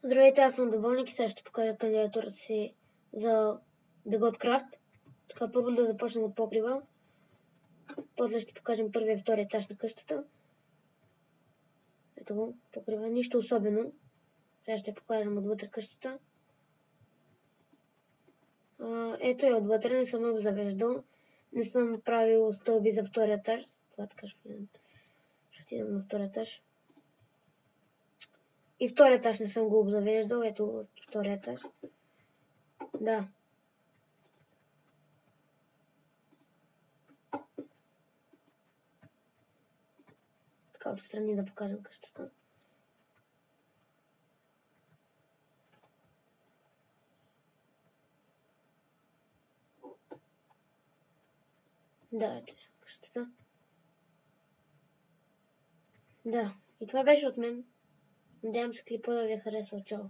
Здравейте, аз съм Добълник и сега ще покажа кандидатурата си за The Godcraft. Така, първо да започнем от покрива. После ще покажем първия и втория етаж на къщата. Ето го, покрива. Нищо особено. Сега ще покажем отвътре къщата. Ето и отвътре, не съм обзавеждал. Не съм правил стълби за втория етаж. Това така ще отидем на втория етаж. И втория етаж не съм го обзавеждал. Ето втория етаж. Да. Така отстрани да покажем къщата. Да, ето къщата. Да, и това беше от мен. Надявам се клипа да ви е харесал. Чао!